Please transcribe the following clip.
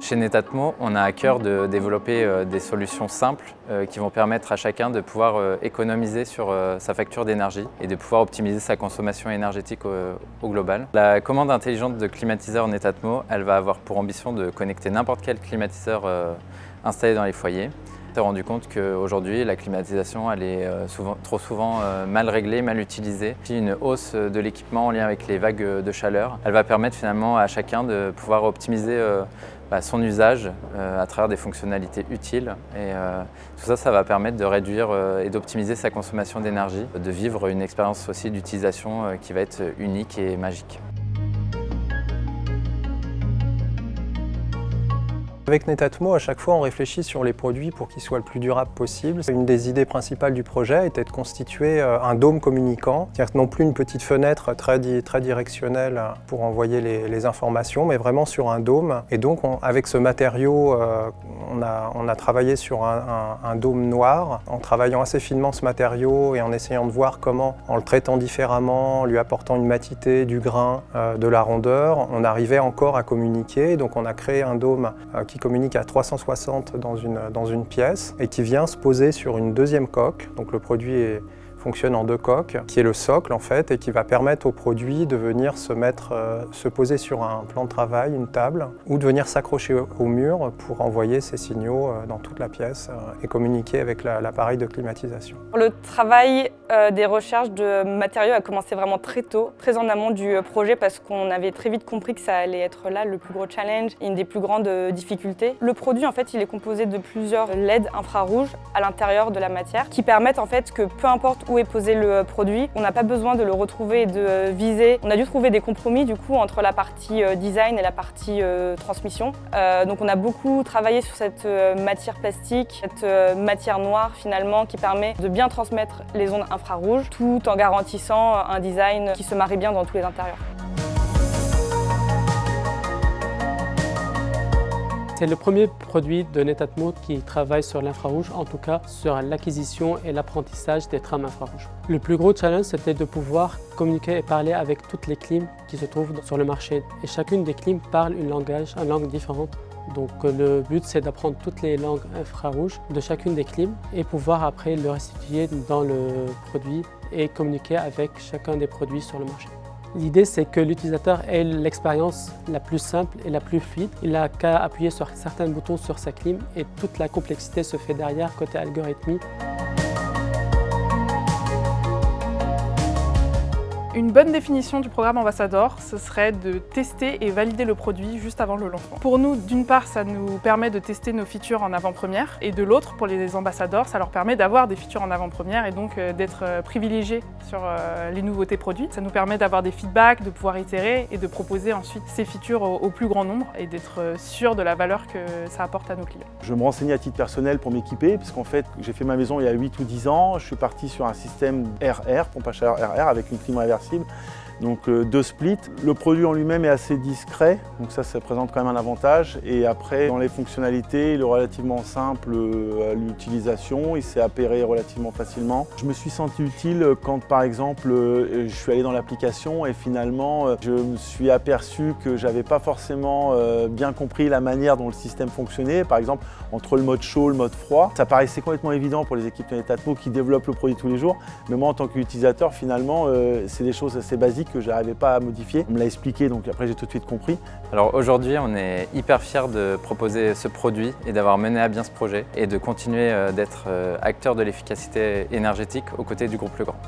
Chez Netatmo, on a à cœur de développer des solutions simples qui vont permettre à chacun de pouvoir économiser sur sa facture d'énergie et de pouvoir optimiser sa consommation énergétique au global. La commande intelligente de climatiseur Netatmo, elle va avoir pour ambition de connecter n'importe quel climatiseur installé dans les foyers. On s'est rendu compte qu'aujourd'hui, la climatisation elle est trop souvent mal réglée, mal utilisée. Puis une hausse de l'équipement en lien avec les vagues de chaleur, elle va permettre finalement à chacun de pouvoir optimiser son usage à travers des fonctionnalités utiles. Et tout ça, ça va permettre de réduire et d'optimiser sa consommation d'énergie, de vivre une expérience aussi d'utilisation qui va être unique et magique. Avec Netatmo, à chaque fois, on réfléchit sur les produits pour qu'ils soient le plus durables possible. Une des idées principales du projet était de constituer un dôme communicant, c'est-à-dire non plus une petite fenêtre très directionnelle pour envoyer les informations, mais vraiment sur un dôme. Et donc, avec ce matériau, on a travaillé sur un dôme noir, en travaillant assez finement ce matériau et en essayant de voir comment, en le traitant différemment, en lui apportant une matité, du grain, de la rondeur, on arrivait encore à communiquer. Donc, on a créé un dôme qui communique à 360 dans une pièce et qui vient se poser sur une deuxième coque. Donc le produit fonctionne en 2 coques, qui est le socle en fait, et qui va permettre au produit de venir se poser sur un plan de travail, une table, ou de venir s'accrocher au mur pour envoyer ses signaux dans toute la pièce et communiquer avec l'appareil de climatisation. Le travail des recherches de matériaux a commencé vraiment très tôt, très en amont du projet, parce qu'on avait très vite compris que ça allait être là le plus gros challenge et une des plus grandes difficultés. Le produit en fait, il est composé de plusieurs LED infrarouges à l'intérieur de la matière qui permettent en fait que peu importe où est posé le produit, on n'a pas besoin de le retrouver et de viser. On a dû trouver des compromis du coup entre la partie design et la partie transmission. Donc on a beaucoup travaillé sur cette matière plastique, cette matière noire finalement qui permet de bien transmettre les ondes infrarouges tout en garantissant un design qui se marie bien dans tous les intérieurs. C'est le premier produit de Netatmo qui travaille sur l'infrarouge, en tout cas sur l'acquisition et l'apprentissage des trames infrarouges. Le plus gros challenge, c'était de pouvoir communiquer et parler avec toutes les clims qui se trouvent sur le marché. Et chacune des clims parle une langue différente. Donc le but, c'est d'apprendre toutes les langues infrarouges de chacune des clims et pouvoir après le restituer dans le produit et communiquer avec chacun des produits sur le marché. L'idée, c'est que l'utilisateur ait l'expérience la plus simple et la plus fluide. Il n'a qu'à appuyer sur certains boutons sur sa clim et toute la complexité se fait derrière côté algorithmique. Une bonne définition du programme Ambassador, ce serait de tester et valider le produit juste avant le lancement. Pour nous, d'une part, ça nous permet de tester nos features en avant-première, et de l'autre, pour les ambassadors, ça leur permet d'avoir des features en avant-première et donc d'être privilégiés sur les nouveautés produites. Ça nous permet d'avoir des feedbacks, de pouvoir itérer et de proposer ensuite ces features au plus grand nombre et d'être sûr de la valeur que ça apporte à nos clients. Je me renseignais à titre personnel pour m'équiper, parce qu'en fait, j'ai fait ma maison il y a 8 ou 10 ans. Je suis parti sur un système RR, pompe à chaleur RR, avec une clim réversible. Donc 2 splits. Le produit en lui-même est assez discret, donc ça présente quand même un avantage. Et après, dans les fonctionnalités, il est relativement simple à l'utilisation, il s'est appairé relativement facilement. Je me suis senti utile quand, par exemple, je suis allé dans l'application et finalement, je me suis aperçu que j'avais pas forcément bien compris la manière dont le système fonctionnait. Par exemple, entre le mode chaud et le mode froid, ça paraissait complètement évident pour les équipes de Netatmo qui développent le produit tous les jours. Mais moi, en tant qu'utilisateur, finalement, c'est des choses assez basiques que je n'arrivais pas à modifier. On me l'a expliqué, donc après j'ai tout de suite compris. Alors aujourd'hui, on est hyper fiers de proposer ce produit et d'avoir mené à bien ce projet et de continuer d'être acteur de l'efficacité énergétique aux côtés du groupe Legrand.